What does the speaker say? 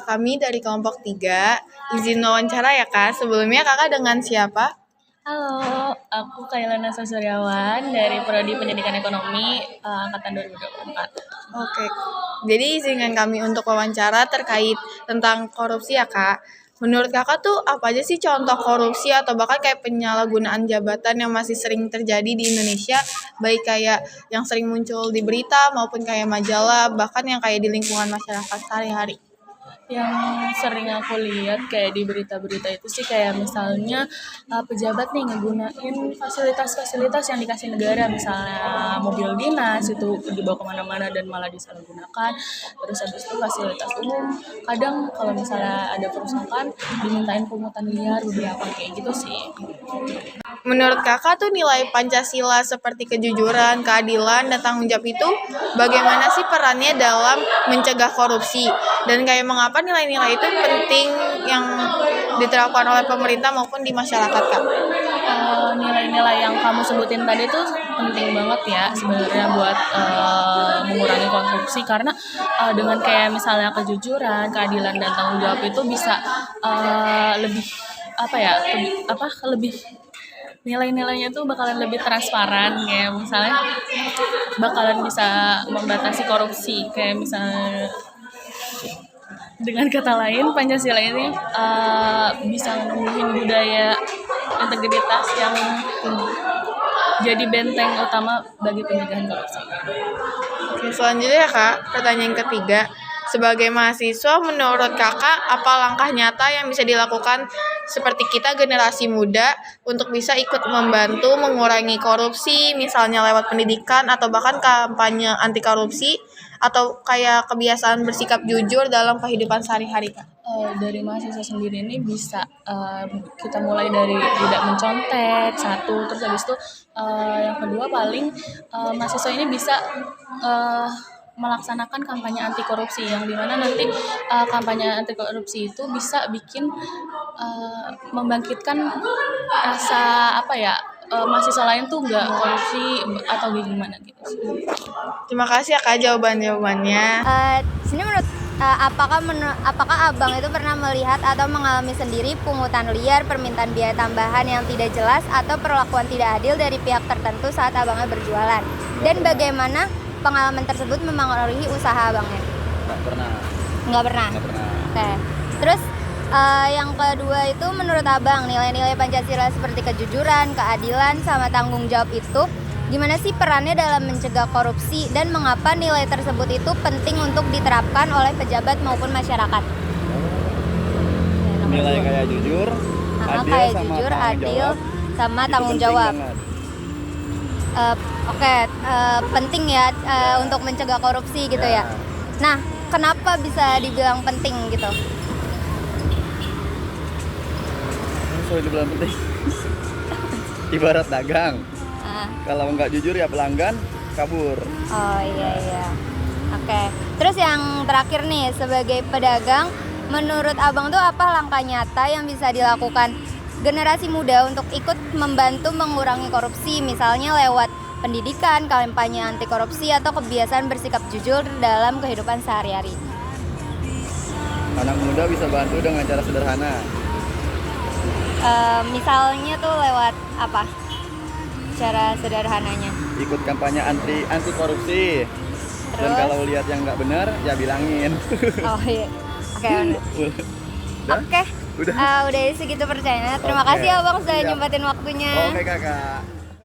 kami dari kelompok 3. Izin wawancara ya Kak. Sebelumnya Kakak dengan siapa? Halo, aku Kailana Sasuryawan dari Prodi Pendidikan Ekonomi angkatan 2024. Oke. Jadi izinkan kami untuk wawancara terkait tentang korupsi ya Kak. Menurut Kakak tuh apa aja sih contoh korupsi atau bahkan kayak penyalahgunaan jabatan yang masih sering terjadi di Indonesia, baik kayak yang sering muncul di berita maupun kayak majalah, bahkan yang kayak di lingkungan masyarakat sehari-hari? Yang sering aku lihat kayak di berita-berita itu sih kayak misalnya pejabat nih ngegunain fasilitas-fasilitas yang dikasih negara, misalnya mobil dinas itu dibawa kemana-mana dan malah disalahgunakan. Terus habis itu fasilitas umum, kadang kalau misalnya ada kerusakan dimintain pungutan liar beberapa kayak gitu sih. Menurut Kakak tuh nilai Pancasila seperti kejujuran, keadilan, dan tanggung jawab itu bagaimana sih perannya dalam mencegah korupsi? Dan kayak mengapa nilai-nilai itu penting yang diterapkan oleh pemerintah maupun di masyarakat Kak? Nilai-nilai yang kamu sebutin tadi tuh penting banget ya sebenarnya buat mengurangi korupsi, karena dengan kayak misalnya kejujuran, keadilan dan tanggung jawab itu bisa lebih lebih nilai-nilainya tuh bakalan lebih transparan, kayak misalnya bakalan bisa membatasi korupsi, kayak misalnya dengan kata lain Pancasila ini bisa menumbuhin budaya integritas yang jadi benteng utama bagi pencegahan korupsi. Oke, selanjutnya ya Kak, pertanyaan ketiga. Sebagai mahasiswa, menurut Kakak, apa langkah nyata yang bisa dilakukan seperti kita generasi muda untuk bisa ikut membantu mengurangi korupsi, misalnya lewat pendidikan atau bahkan kampanye anti korupsi, atau kayak kebiasaan bersikap jujur dalam kehidupan sehari-hari Kak? Dari mahasiswa sendiri ini bisa kita mulai dari tidak mencontek satu, terus habis itu yang kedua paling mahasiswa ini bisa melaksanakan kampanye anti korupsi, yang dimana nanti kampanye anti korupsi itu bisa bikin membangkitkan rasa mahasiswa lain tuh nggak korupsi atau gimana gitu. Terima kasih ya Kak jawabannya. Sini menurut apakah abang itu pernah melihat atau mengalami sendiri pungutan liar, permintaan biaya tambahan yang tidak jelas, atau perlakuan tidak adil dari pihak tertentu saat abangnya berjualan? Dan bagaimana pengalaman tersebut mempengaruhi usaha abangnya? Nggak pernah. Oke. Terus yang kedua itu menurut abang nilai-nilai Pancasila seperti kejujuran, keadilan, sama tanggung jawab itu gimana sih perannya dalam mencegah korupsi, dan mengapa nilai tersebut itu penting untuk diterapkan oleh pejabat maupun masyarakat? Nilai kayak jujur, adil, sama tanggung jawab. Penting ya untuk mencegah korupsi gitu ya. Nah, kenapa bisa dibilang penting gitu? Soal dibilang penting. Ibarat dagang. Kalau nggak jujur ya pelanggan kabur. Oh iya. Oke. Terus yang terakhir nih, sebagai pedagang, menurut abang tuh apa langkah nyata yang bisa dilakukan generasi muda untuk ikut membantu mengurangi korupsi, misalnya lewat pendidikan, kampanye anti korupsi, atau kebiasaan bersikap jujur dalam kehidupan sehari-hari? Anak muda bisa bantu dengan cara sederhana. Misalnya tuh lewat apa? Cara sederhananya? Ikut kampanye anti korupsi. Terus? Dan kalau lihat yang nggak benar ya bilangin. Oh iya. Oke. Udah segitu percayanya. Terima kasih ya Bang sudah nyempetin waktunya. Oke Kakak.